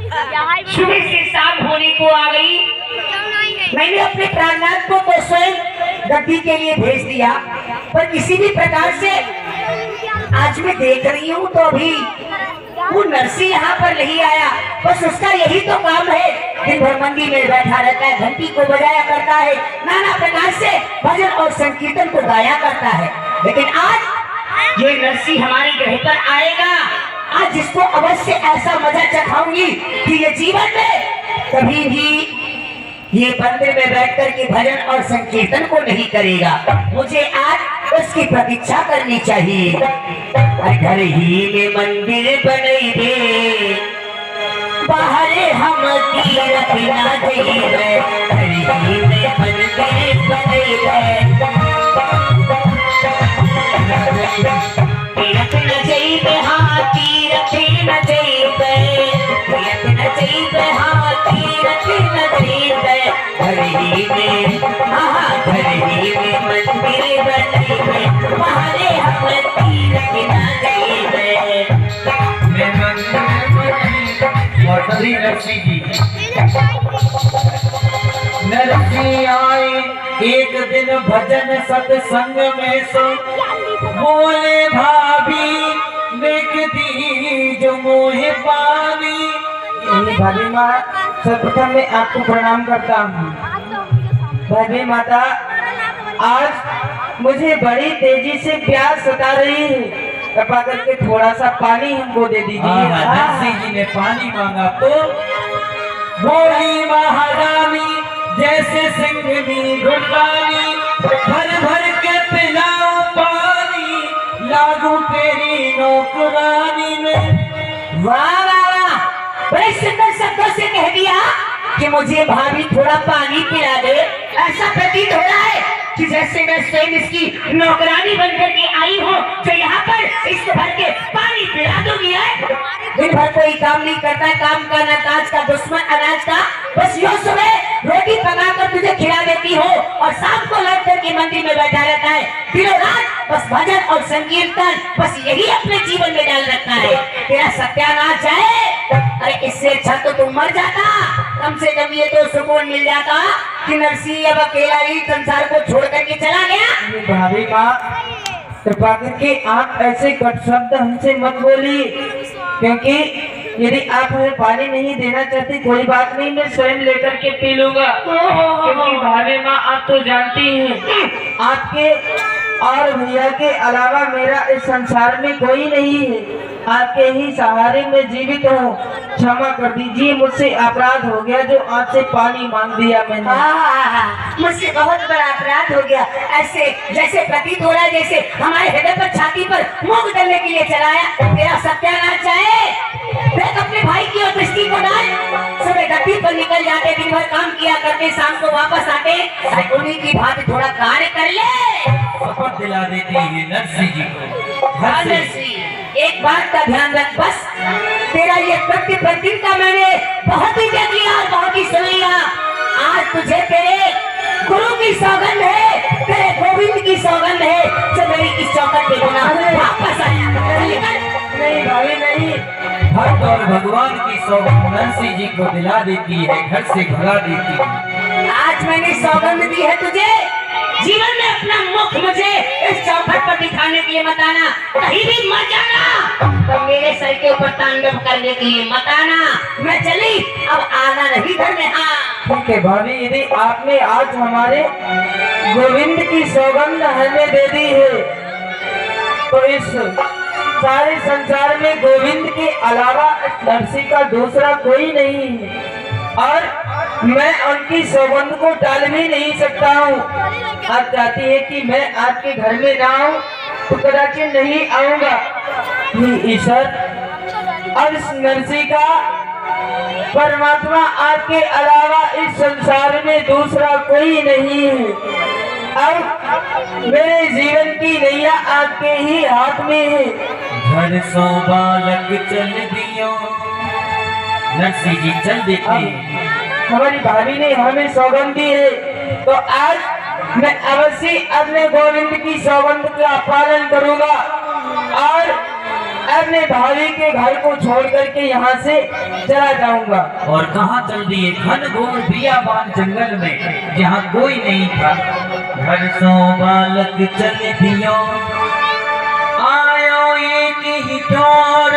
सुबह से शाम होने को आ गई। मैंने अपने प्राणनाथ को तो स्वयं गद्दी के लिए भेज दिया, पर किसी भी प्रकार से आज मैं देख रही हूँ तो अभी वो नरसी यहाँ पर नहीं आया। बस उसका यही तो काम है, दिन भर मंदिर में बैठा रहता है, घंटी को बजाया करता है, नाना प्रकार से भजन और संकीर्तन को गाया करता है। लेकिन आज ये नरसी हमारे ग्रह पर आएगा। आज जिसको अवश्य ऐसा मजा चखाऊंगी कि ये जीवन में कभी भी ये मंदिर में बैठकर के भजन और संकीर्तन को नहीं करेगा। मुझे आज उसकी प्रतीक्षा करनी चाहिए। घर ही में मंदिर बने दे, बाहर हम तीरथ ना जाइए। घर ही में मंदिर बने दे, तीरथ न जाइए, हाँ तीरथ न जाइए, तीरथ न जाइए, हाँ तीरथ न जाइए। घर ही में, हाँ घर ही में मंदिर बने दे, बाहर हम तीरथ ना जाइए। मैं मंदिर बने और तभी नरसी जी नरसी आए एक दिन भजन सत्संग में सो, बोले भाभी लेक दी जो मोहे पानी। भाभी माँ, सर्वप्रथम मैं आपको प्रणाम करता हूँ। भाभी माता, आज मुझे बड़ी तेजी से प्यास सता रही है, कृपा करके थोड़ा सा पानी हमको दे दीजिए। नरसी जी ने पानी मांगा तो बोली महारानी जैसे सिंह भी घुटानी, भर भर के पिलाओ पानी, लागू तेरी नौकरानी में। वाह वाह वाह, बड़े सुंदर शब्दों से कह दिया कि मुझे भाभी थोड़ा पानी पिला दे। ऐसा प्रतीत हो रहा है कि जैसे मैं स्वयं इसकी नौकरानी बनकर के आई हूँ, जो यहाँ पर इसको भर के पानी पिला दूंगी। दिन भर कोई काम नहीं करता, काम का न काज का, दुश्मन अनाज का। बस यो सुबह रोटी पकाकर तुझे खिला देती हो और शाम को लौट करके मंदिर में बैठा रहता है। दिनों रात बस भजन और संकीर्तन, बस यही अपने जीवन में डाल रखा है। तेरा सत्यानाश है। अरे इससे अच्छा तो तुम मर जाता, कम से कम ये तो सुकून मिल जाता कि नरसी अब अकेला ही संसार को छोड़ करके चला गया। भाभी माँ, कृपा करके आप ऐसे कट शब्द हमसे मत बोलिए, क्योंकि यदि आप हमें पानी नहीं देना चाहती कोई बात नहीं, मैं स्वयं लेकर के पी लूंगा। क्योंकि भाभी माँ, आप तो जानती हैं आपके और भैया के अलावा मेरा इस संसार में कोई नहीं है। आपके ही सहारे में जीवित हूँ। क्षमा कर दीजिए, मुझसे अपराध हो गया जो आपसे पानी मांग दिया मैंने। मुझसे बहुत बड़ा अपराध हो गया। ऐसे जैसे प्रतीत हो रहा है जैसे हमारे हृदय पर, छाती पर मूंग डालने के लिए चलाया। तेरा सत्यानाश चाहे देख अपने भाई की और दृष्टि को डाल। सुबह गद्दी पर निकल जाते, दिन भर काम किया करते, शाम को वापस आते, उन्हीं की भांति थोड़ा कार्य कर ले। शपथ दिला देती है नरसी जी को। नरसी, एक बात का ध्यान रख, बस तेरा ये कृत्य प्रतिदिन का मैंने बहुत ही देख लिया और बहुत ही सुन लिया। आज तुझे तेरे गुरु की सौगंध है, तेरे गोविंद की सौगंध है, जो मेरी इस चौखट पे गुना वापस आया। नहीं भाभी नहीं, भक्त और भगवान की सौगंध नरसी जी को दिला देती है, घर से भगा देती है। आज मैंने सौगंध दी है तुझे, जीवन में अपना मुख मुझे इस चौखट पर दिखाने के लिए मत आना। कहीं भी मत जाना, तो मेरे सर के ऊपर तांडव करने के लिए मत आना। मैं चली, अब आना नहीं घर में। हाँ ठीक है भाभी, यदि आपने आज हमारे गोविंद की सौगंध हमें दे दी है, तो इस सारे संसार में गोविंद के अलावा नरसी का दूसरा कोई नहीं है, और मैं उनकी सौगंध को टाल भी नहीं सकता हूँ। आप चाहती है कि मैं आपके घर में ना आऊँ तो कदाचित नहीं आऊंगा। ईश्वर, अब इस नरसी का परमात्मा आपके अलावा इस संसार में दूसरा कोई नहीं है। अब मेरे जीवन की नैया आपके ही हाथ में है। घर सो बालक चल दियो, नरसी जी चल देते। हमारी भाभी ने हमें सौगंध दी है, तो आज मैं अवश्य अपने गोविंद की सौगंध का पालन करूंगा। और अब अपने भाभी के घर को छोड़ करके यहाँ से चला जाऊंगा। और कहाँ चल दिए? घनघोर बियाबान जंगल में जहाँ कोई नहीं था। घर सो बालक चल दियो, आयो एक ही ठोर,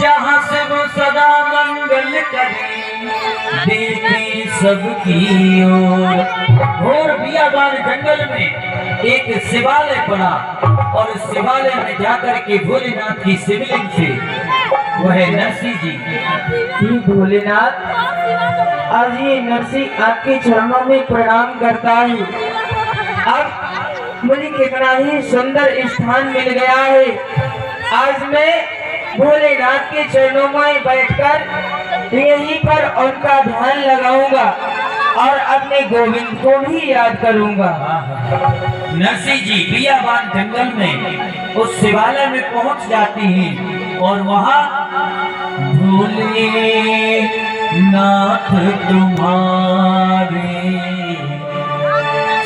जहाँ से वो सदा मंगल करे, देखे सबकी ओर। घोर बियाबान जंगल में एक शिवालय पड़ा और उस शिवालय में जाकर के भोलेनाथ की शिवलिंग से वह नरसिंह जी भोलेनाथ, आज ये नरसिंह आपके चरणों में प्रणाम करता है। अब मुझे कितना ही सुंदर स्थान मिल गया है। आज मैं भोलेनाथ के चरणों में बैठकर यहीं पर उनका ध्यान लगाऊंगा और अपने गोविंद को भी याद करूंगा। नरसिंह जी बियाबान जंगल में उस शिवालय में पहुंच जाती हैं और वहां भोले नाथ तुम्हारे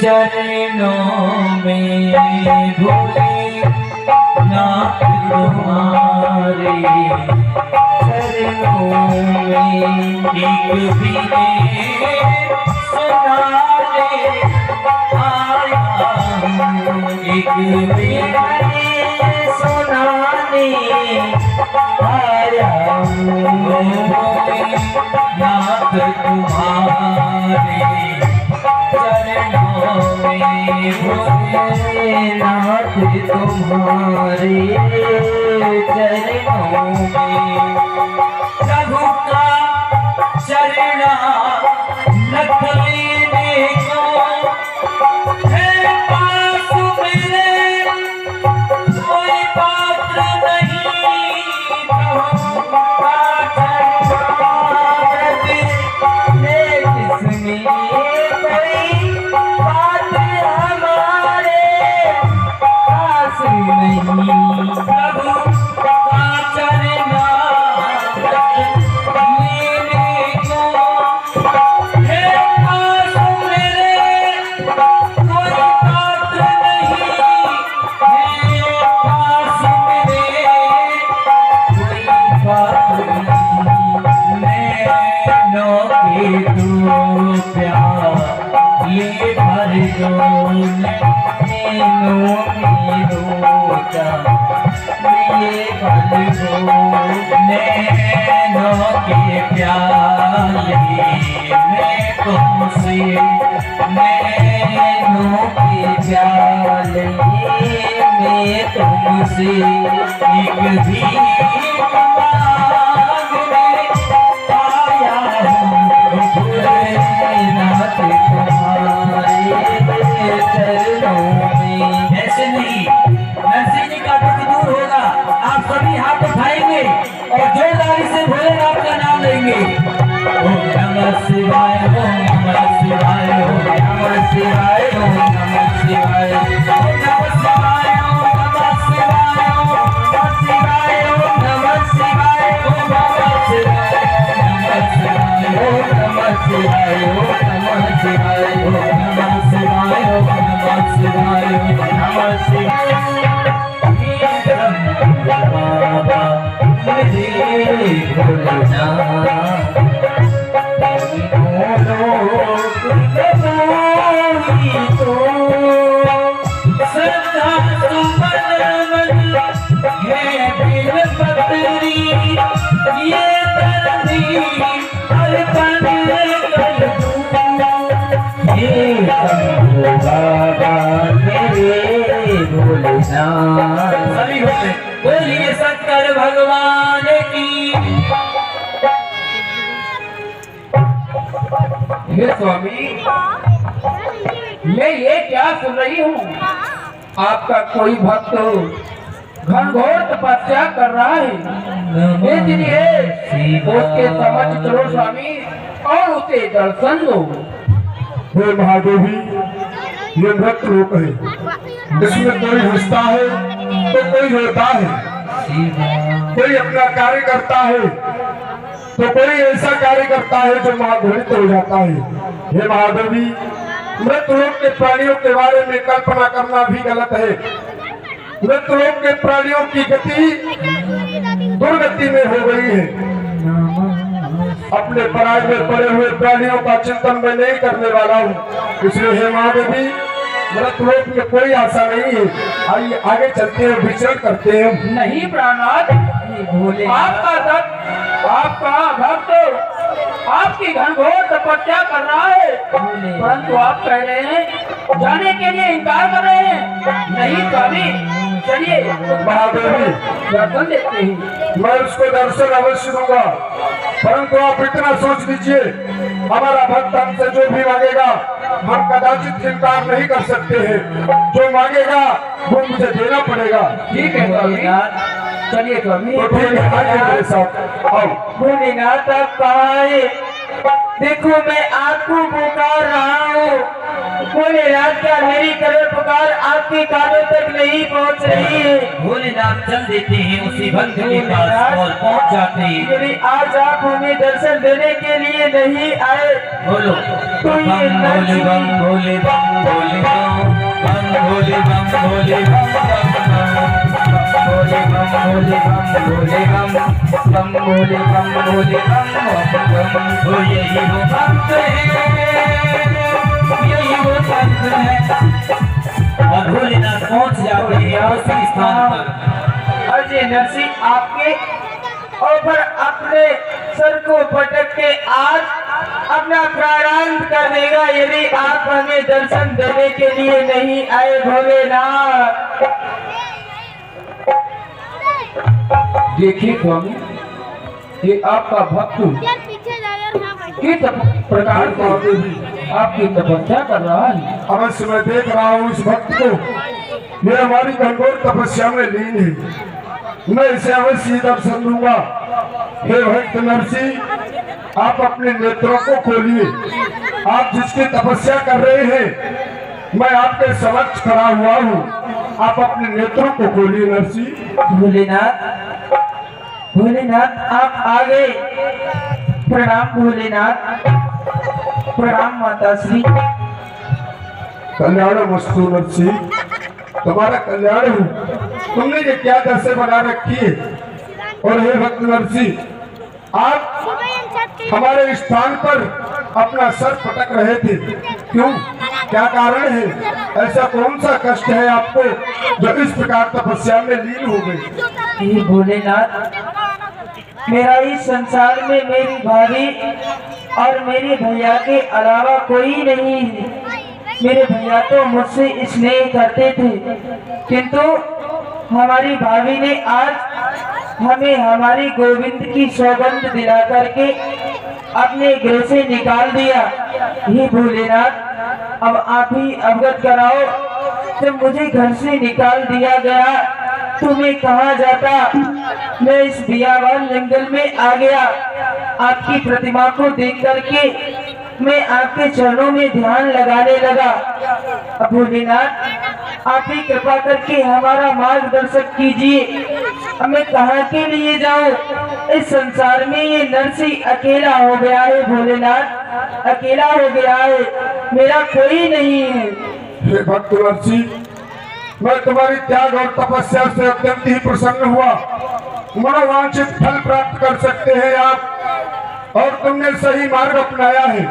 चरणों में, भोले नाथ तुम्हारे चरणों में एक भी सुना ले आया हूँ, एक भी सुनाने आया हूँ। नाथ तुम्हारे चरणों में, भोलेनाथ तुम्हारे चरणों में, प्रभु का चरणा रख लेने को है पास मेरे, कोई पात्र नहीं। प्रभु का चरणा रख जिसमें कोई बात हमारे पास नहीं। प्रभु का चरणा रख लेने को है पास मेरे, कोई पात्र नहीं है पास मेरे, कोई पात्र नहीं। नैनों के तू प्यार ये भर दो, नैनों में रोजा ये भर दो, नैनों के प्याले मैं तुमसे, नैनों के प्याले में तुमसे एक भी मांगने आया हूँ। भोलेनाथ तुम्हारे चरणों में। ऐसे नहीं, नरसिंह जी का दुख दूर होगा। आप सभी हाथ उठाएंगे और जोरदारी से भोलेनाथ का नाम लेंगे। ओम नमः शिवाय, ओम नमः शिवाय, ओम नमः शिवाय, ओम नमः शिवाय, ओम नमः शिवाय, ओम नमः शिवाय, ओम नमः शिवाय, ओम नमः शिवाय, ओम नमः शिवाय, ओम नमः शिवाय, ओम नमः शिवाय, ओम नमः शिवाय, ओम नमः शिवाय। बाबा मेरे भोलेनाथ, श्रद्धा सुमन है दिल पत्री, ये धरती अर्पण कर दूं। हे शंभो बाबा मेरे भोलेनाथ। सभी होते बोलिए शंकर भगवान की। हे स्वामी, मैं ये क्या सुन रही हूँ? आपका कोई भक्त घनघोर तपस्या कर रहा है, इसलिए उसके समझ चलो स्वामी और उसे दर्शन दो। हे महादेवी, ये भक्त लोक है, इसमें कोई हंसता है तो कोई रोता है, कोई अपना कार्य करता है तो कोई ऐसा कार्य करता है जो महाघृणित हो जाता है। हे महादेवी, मृत लोक के प्राणियों के बारे में कल्पना करना भी गलत है, मृतलोक के प्राणियों की गति दुर्गति में हो गई है। अपने पराय में पड़े हुए प्राणियों का चिंतन मैं नहीं करने वाला हूँ, इसलिए हे माँ देवी मृतलोक में कोई आशा नहीं है। आइए आगे चलते हैं, विचरण करते हैं। नहीं प्राणनाथ, आपका दत्त, आपका भक्त आपकी घनघोर तपस्या कर रहा है, परंतु आप कह रहे हैं जाने के लिए इनकार कर रहे हैं। नहीं स्वामी, चलिए महादेवी दर्शन देखते हैं। मैं उसको दर्शन अवश्य दूंगा, परंतु आप इतना सोच लीजिए हमारा भक्त हमसे जो भी मांगेगा हम कदाचित इनकार नहीं कर सकते हैं। जो मांगेगा वो मुझे देना पड़ेगा। ठीक है स्वामी, चलिए स्वामी। तो ठीक है, आइए मेरे साथ आओ। भोलेनाथ आप कहाँ है? देखो मैं आपको पुकार रहा हूँ। भोलेनाथ क्या मेरी करोड़ पुकार आपके कानों तक नहीं पहुँच रही है? भोलेनाथ चल देते हैं उसी भक्त के पास और पहुंच जाते हैं। यदि आज आप हमें दर्शन देने के लिए नहीं आए बोलो तो ये भोले बम भोले बम भोले बम बम भोले बम भोले बम भोले बम भोले बम बम भोले बम भोले बम बम तो यही वो भक्त है, यही वो भक्त है। और भोलेनाथ पहुंच जाते हैं उसी स्थान पर। अजय नरसिंह आपके ऊपर अपने सर को पटक के आज अपना प्राणांत कर देगा यदि आप हमें दर्शन देने के लिए नहीं आए भोलेनाथ। देखिए स्वामी, ये आपका भक्त किस प्रकार से आपकी तपस्या कर रहा है। अवश्य मैं देख रहा हूँ इस भक्त को, ये हमारी घनघोर तपस्या में लीन है। मैं इसे अवश्य दर्शन दूंगा। हे भक्त नरसिंह, आप अपने नेत्रों को खोलिए। आप जिसकी तपस्या कर रहे हैं मैं आपके समक्ष खड़ा हुआ हूँ, आप अपने नेत्रों को खोलिए नरसिंह। भोलेनाथ, भोलेनाथ आप आ गए। प्रणाम भोलेनाथ, प्रणाम माता श्री। कल्याण मस्तु नरसिंह, तुम्हारा कल्याण हो। तुमने ये क्या दशा बना रखी है? और हे भक्त नरसिंह, आप हमारे स्थान पर अपना सर पटक रहे थे, क्यों? क्या कारण है? ऐसा कौन सा कष्ट है आपको जो इस प्रकार तपस्या में लीन हो गई? हे भोलेनाथ, मेरा इस संसार में मेरी भाभी और मेरे भैया के अलावा कोई नहीं है। मेरे भैया तो मुझसे स्नेह करते थे, किंतु हमारी भाभी ने आज हमें हमारी गोविंद की सौगंध दिला करके अपने गृह से निकाल दिया। हे भोलेनाथ, अब आप ही अवगत कराओ, जब मुझे घर से निकाल दिया गया तो मैं कहाँ जाता? मैं इस बियावान जंगल में आ गया। आपकी प्रतिमा को देख करके मैं आपके चरणों में ध्यान लगाने लगा। अब भोलेनाथ, आप ही कृपा करके हमारा मार्गदर्शन कीजिए। अब मैं कहाँ के लिए जाऊँ? इस संसार में ये नरसिंह अकेला हो गया है भोलेनाथ, अकेला हो गया है, मेरा कोई नहीं है। हे भक्त नरसिंह, मैं तुम्हारी त्याग और तपस्या से अत्यंत ही प्रसन्न हुआ। मनोवांछित फल प्राप्त कर सकते हैं आप, और तुमने सही मार्ग अपनाया है।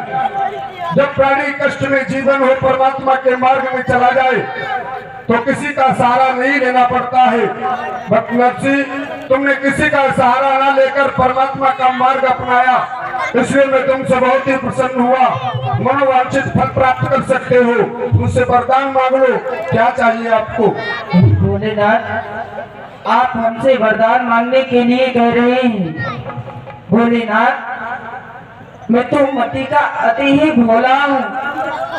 जब प्राणी कष्ट में जीवन हो परमात्मा के मार्ग में चला जाए तो किसी का सहारा नहीं लेना पड़ता है। भक्त नरसिंह, तुमने किसी का सहारा न लेकर परमात्मा का मार्ग अपनाया, इसलिए मैं तुमसे बहुत ही प्रसन्न हुआ। मनोवांछित फल प्राप्त कर सकते हो, मुझसे वरदान मांग लो। क्या चाहिए आपको? भोलेनाथ, आप हमसे वरदान मांगने के लिए कह रहे हैं। भोलेनाथ, मैं तो मति का अति ही भोला हूँ,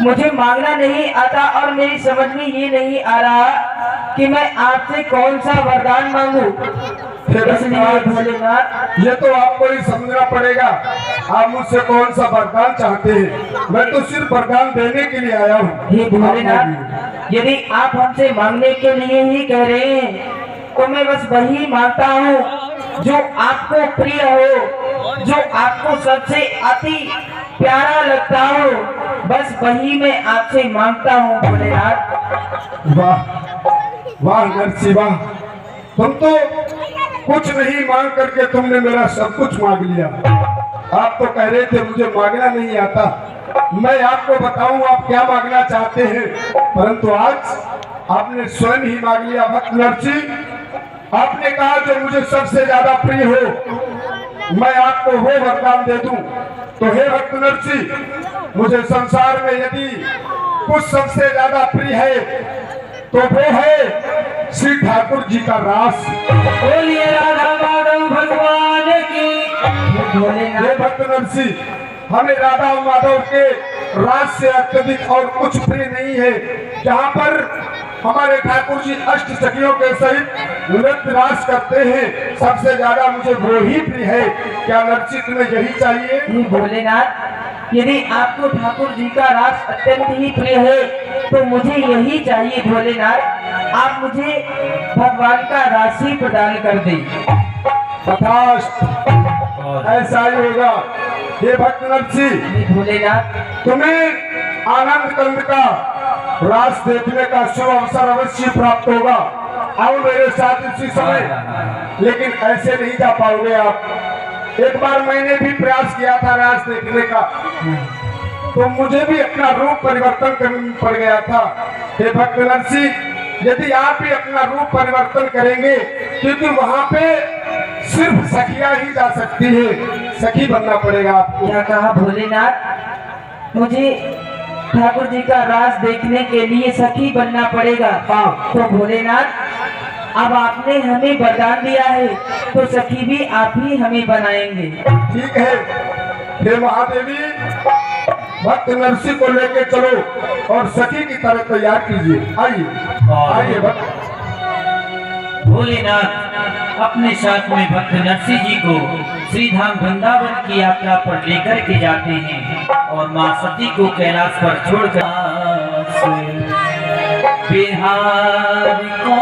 मुझे मांगना नहीं आता और मेरी समझ में ये नहीं आ रहा कि मैं आपसे कौन सा वरदान मांगू। इसलिए भोलेनाथ, ये तो आपको ही समझना पड़ेगा, आप मुझसे कौन सा वरदान चाहते हैं। मैं तो सिर्फ वरदान देने के लिए आया हूँ। हे भोलेनाथ, यदि आप हमसे मांगने के लिए ही कह रहे हैं तो मैं बस वही मांगता हूँ जो आपको प्रिय हो, जो आपको सबसे अति प्यारा लगता हो, बस वही मैं आपसे मांगता हूँ भोलेनाथ। वाह, वाह नरसी वाह, तुम तो कुछ नहीं मांग करके तुमने मेरा सब कुछ मांग लिया। आप तो कह रहे थे मुझे मांगना नहीं आता, मैं आपको बताऊं आप क्या मांगना चाहते हैं, परंतु आज आपने स्वयं ही मांग लिया। भक्त नरसी, आपने कहा जो मुझे सबसे ज्यादा प्रिय हो मैं आपको वो वरदान दे दूं। तो हे भक्त नरसी, मुझे संसार में यदि कुछ सबसे ज्यादा प्रिय है तो वो है श्री ठाकुर जी का रास। बोलिए राधा माधव भगवान की। हे भक्त नरसी, हमें राधा माधव के रास से अत्यधिक और कुछ प्रिय नहीं है। जहाँ पर हमारे ठाकुर जी अष्ट सखियों के सहित नृत्य रास करते हैं, सबसे ज्यादा मुझे वो ही प्रिय है। क्या नरसी तुम्हें यही चाहिए? हे भोलेनाथ, यदि आपको ठाकुर जी का रास अत्यंत ही प्रिय है तो मुझे यही चाहिए। भोलेनाथ, आप मुझे भगवान का रास ही प्रदान कर दें। तथास्तु, ऐसा ही होगा। हे भक्त नरसी, हे भोलेनाथ, तुम्हें आनंद कंद का रास देखने का शुभ अवसर अवश्य प्राप्त होगा। आओ मेरे साथ इसी समय, लेकिन ऐसे नहीं जा पाओगे आप। एक बार मैंने भी प्रयास किया था रास देखने का, तो मुझे भी अपना रूप परिवर्तन करना पड़ गया था। हे भक्त नरसी, यदि आप भी अपना रूप परिवर्तन करेंगे, क्योंकि वहां पे सिर्फ सखियां ही जा सकती है, सखी बनना पड़ेगा आपको। क्या कहा भोलेनाथ? मुझे ठाकुर जी का रास देखने के लिए सखी बनना पड़ेगा। हाँ। तो भोलेनाथ, अब आपने हमें वरदान दिया है तो सखी भी आप ही हमें बनाएंगे। ठीक है। हे महादेवी, भक्त नरसी को लेके चलो और सखी की तरह तैयार कीजिए। आइए आइए भक्त। भोलेनाथ अपने साथ में भक्त नरसी जी को श्रीधाम वृंदावन की यात्रा पर लेकर के जाते हैं और माँ सती को कैलाश पर छोड़कर बिहार को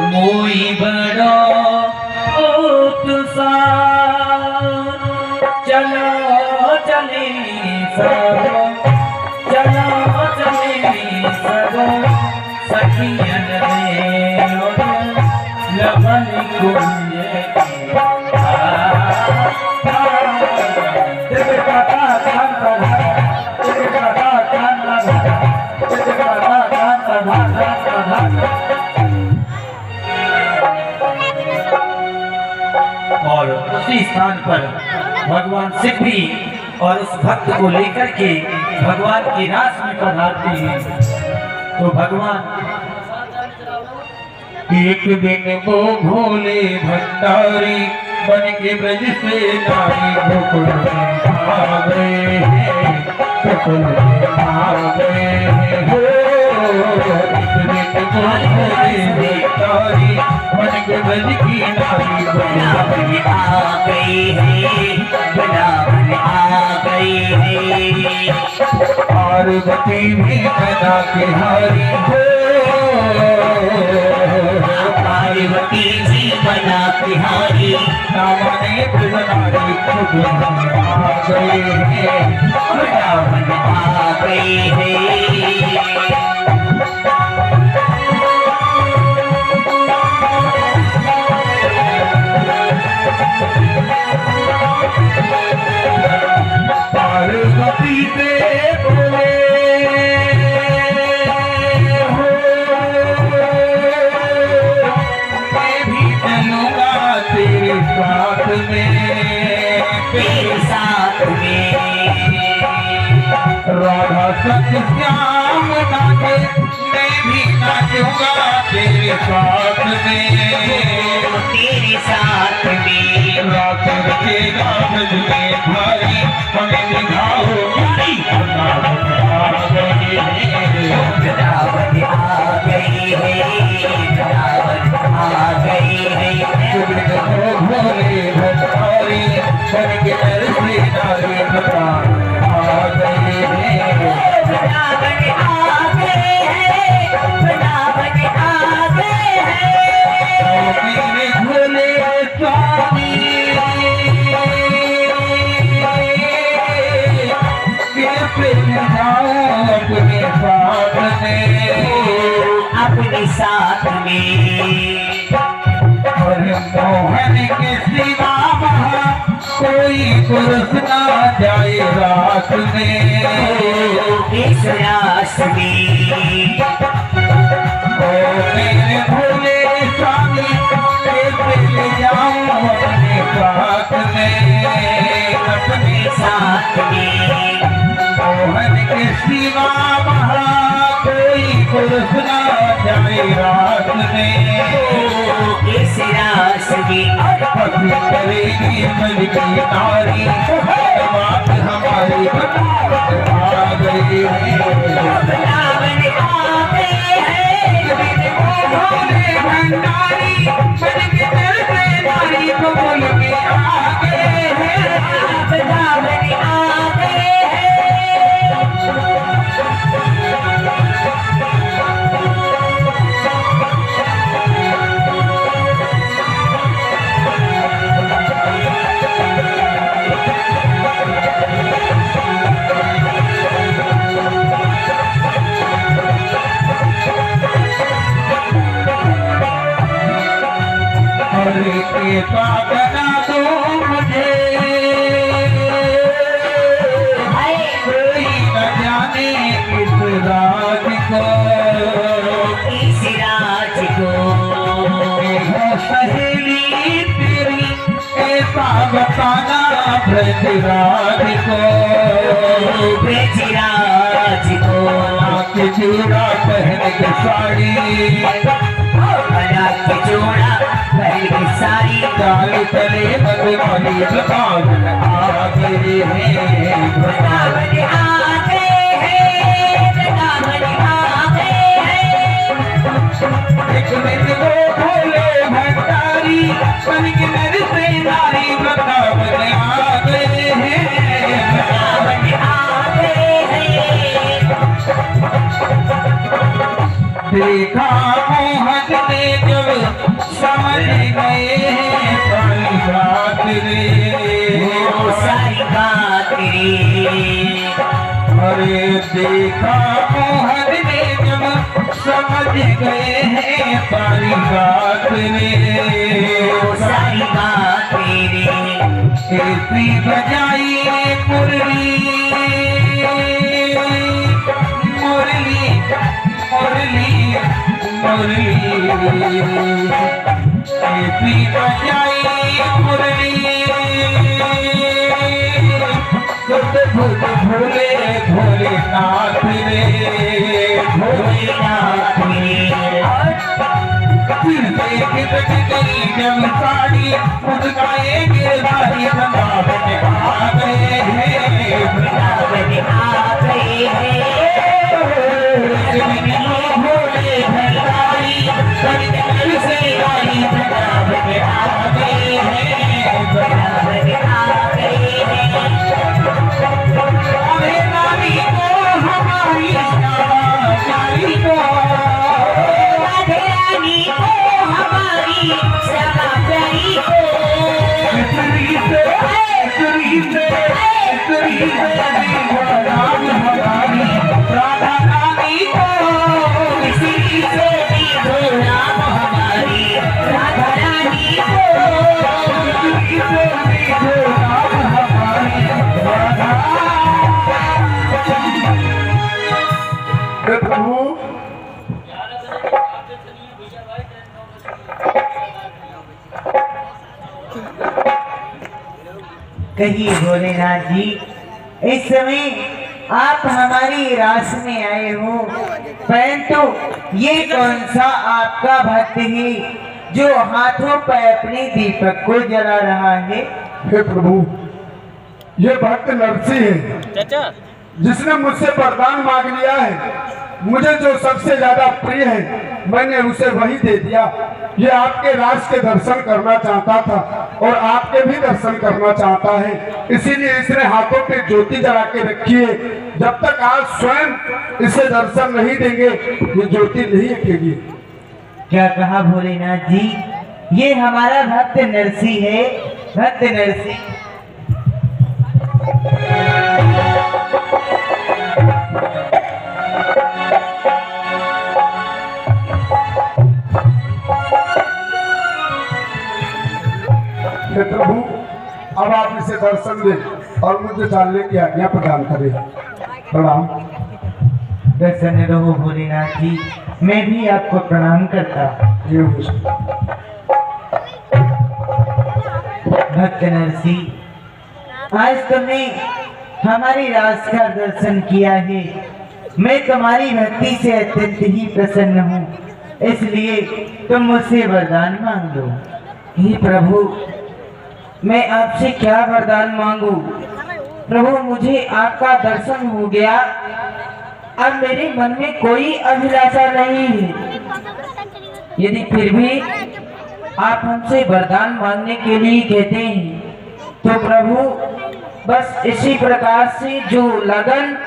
मोई बड़ा उत्साह चलो चले सब, चलो चले सब सखियन रे लवन कुंज और उसी स्थान पर भगवान शिव भी और उस भक्त को लेकर के भगवान की रास में पधारते हैं। तो भगवान एक दिन वो भोले भंडारी बन के ब्रज से नारी गोकुल में आ गए हैं, गोकुल में आ गए हैं। हो एक दिन वो भोले भंडारी बन के ब्रज की नारी गोकुल में आ गई है, वृंदावन आ गई है। पार्वती भी बना के हारी हो, पार्वती जी बना बिहारी नामने नारी खुद आ गए हैं, वृंदावन आ गई है। पार्वती से बोले हो, मैं भी चलूंगा तेरे साथ में, तेरे साथ में राधा सत्य श्याम नाचे, मैं भी नाचूंगा तेरे साथ में, तेरे साथ में रात के गाज में भारी हमें दिखाओ वृंदावन आ गई है, वृंदावन आ गई है। भोले भंडारी बन के नरसी नारी भगवान आ गए हैं, वृंदावन आ गए हैं, वृंदावन आ गए हैं। मेरे भोले स्वामी के प्रेम अपने पास अपने साथ में। और मोहन के सिवा वहाँ कोई पुरुष ना जाए रात में। इस रास में ओ मेरे भोले स्वामी कैसे ले जाऊं अपने साथ में, अपने साथ में। मोहन के सिवा वहाँ कोई पुरुष ना जाए रात में। इस रास में पति करेगी मन की नारी, बात हमारी आ गई है। वृंदावन आ गए हैं, भोले भंडारी मन के दिल से नारी को बोल के आ गए हैं। वृंदावन आ गए हैं। हरे के बना दो मुझे, कोई न जाने इस राज को, इस राज को। है सहेली तेरी ऐसा बताना ब्रजराज को, ब्रजराज को। नाक चूड़ा पहन के साड़ी, बना के जोड़ा पहन के साड़ी, काल तले बदमाली वृंदावन आ गए हैं। वृंदावन आ गए हैं, वृंदावन आ गए हैं। एक दिन वो भोले भंडारी बन के नर से नारी वृंदावन आ गए हैं। वृंदावन आ गए हैं। देखा मोहन ने जब समझ गए हैं सारी बात रे, वो सारी बात रे। अरे देखा मोहन ने जब समझ गए हैं सारी बात रे, वो सारी बात रे। ऐसी बजाई मुरली मुरली मुरली मुरली, ऐसी बजाई मुरली सुध बुध भोले भोलेनाथ रे, भोलेनाथ रे। फिर देख गई जब साड़ी मुस्काए गिरधारी वृंदावन आ गए हैं। वृंदावन आ गए हैं। भोले भंडारी बन के नर से नारी वृंदावन आ गए हैं। वृंदावन आ गए हैं। अरे नारी को हमारी श्यामा प्यारी को, राधे रानी को हमारी श्यामा प्यारी को। श्री से नाम हमारी राधा रानी को, किसी से भी हो नाम हमारी राधा रानी को। श्री से नाम हमारी राधा। हे प्रभु, कहिए भोलेनाथ जी, इस समय आप हमारी रास में आए हो, परंतु ये कौन सा आपका भक्त है जो हाथों पर अपने दीपक को जला रहा है? हे प्रभु, ये भक्त नरसी है जिसने मुझसे वरदान मांग लिया है। मुझे जो सबसे ज्यादा प्रिय है मैंने उसे वही दे दिया। ये आपके राज के दर्शन करना चाहता था और आपके भी दर्शन करना चाहता है, इसीलिए इसने हाथों पे ज्योति जला के रखी है। जब तक आप स्वयं इसे दर्शन नहीं देंगे ये ज्योति नहीं रखेगी। क्या कहा भोलेनाथ जी? ये हमारा भक्त नरसी है, भक्त नरसी। हे प्रभु, अब आप इसे दर्शन दें और मुझे चलने की आज्ञा प्रदान करें। प्रणाम। प्रसन्न रहो भोलेनाथ जी, मैं भी आपको प्रणाम करता। भक्त नरसिंह, आज तुमने हमारी रास का दर्शन किया है। मैं तुम्हारी भक्ति से अत्यंत ही प्रसन्न हूँ, इसलिए तुम मुझसे वरदान मांग लो। हे प्रभु, मैं आपसे क्या वरदान मांगू? प्रभु, मुझे आपका दर्शन हो गया, अब मेरे मन में कोई अभिलाषा नहीं है। यदि फिर भी आप हमसे वरदान मांगने के लिए कहते हैं, तो प्रभु बस इसी प्रकार से जो लगन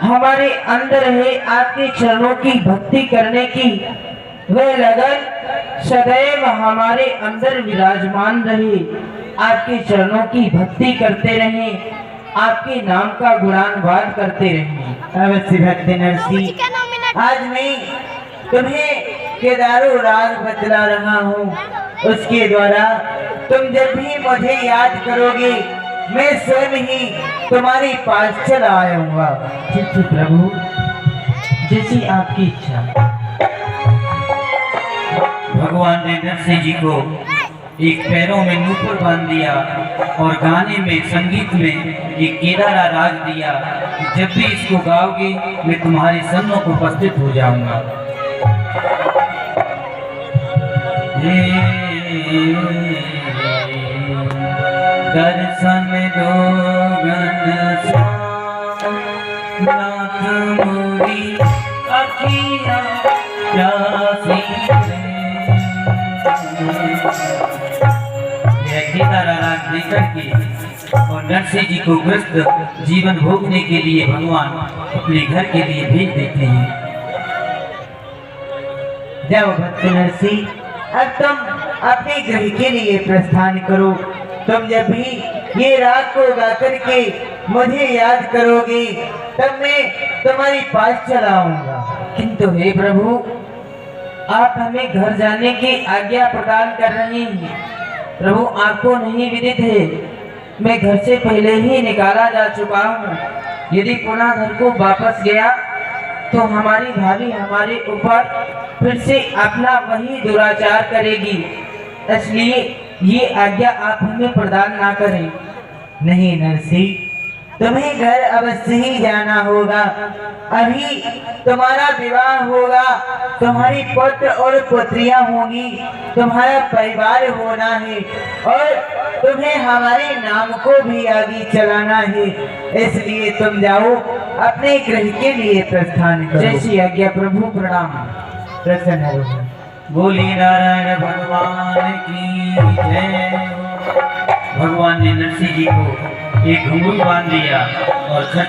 हमारे अंदर है आपके चरणों की भक्ति करने की, वह लगन सदैव हमारे अंदर विराजमान रहे। आपके चरणों की भक्ति करते रहें, आपके नाम का गुणानुवाद करते रहें। अवश्य भक्त नरसिंह, आज मैं तुम्हें केदारों राग बतला रहा हूँ, उसके द्वारा तुम जब भी मुझे याद करोगे, मैं स्वयं ही तुम्हारे पास चला आऊंगा। ठीक है प्रभु, जैसी आपकी इच्छा। भगवान ने नरसिंह जी को एक पैरों में नूपुर बांध दिया और गाने में, संगीत में एक केदारा राग दिया। जब भी इसको गाओगे मैं तुम्हारे सम्मुख उपस्थित हो जाऊंगा। दर्शन दो नाथ मोरी अखियाँ प्यासी केदारा राग देकर के और नरसिंह जी को ग्रस्त जीवन भोगने के लिए भगवान अपने घर के लिए भेज देते हैं। जाओ भक्त नरसिंह, अब तुम अपने गृह के लिए प्रस्थान करो। तुम जब भी ये राग को गा करके मुझे याद करोगे, तब मैं तुम्हारे पास चला आऊंगा। किंतु हे प्रभु, आप हमें घर जाने की आज्ञा प्रदान कर रहे हैं। प्रभु, आपको नहीं विदित है, मैं घर से पहले ही निकाला जा चुका हूँ। यदि पुनः घर को वापस गया तो हमारी भाभी हमारे ऊपर फिर से अपना वही दुराचार करेगी, इसलिए ये आज्ञा आप हमें प्रदान ना करें। नहीं नरसिंह, तुम्हें घर अवश्य ही जाना होगा। अभी तुम्हारा विवाह होगा, तुम्हारी पुत्र और पुत्रियां होंगी, तुम्हारा परिवार होना है और तुम्हें हमारे नाम को भी आगे चलाना है। इसलिए तुम जाओ, अपने गृह के लिए प्रस्थान करो। जैसी आज्ञा प्रभु, प्रणाम। प्रसन्न रहो। बोली नारायण भगवान की जय। भगवान ने नरसिंह जी को एक घुंघरू बांध दिया और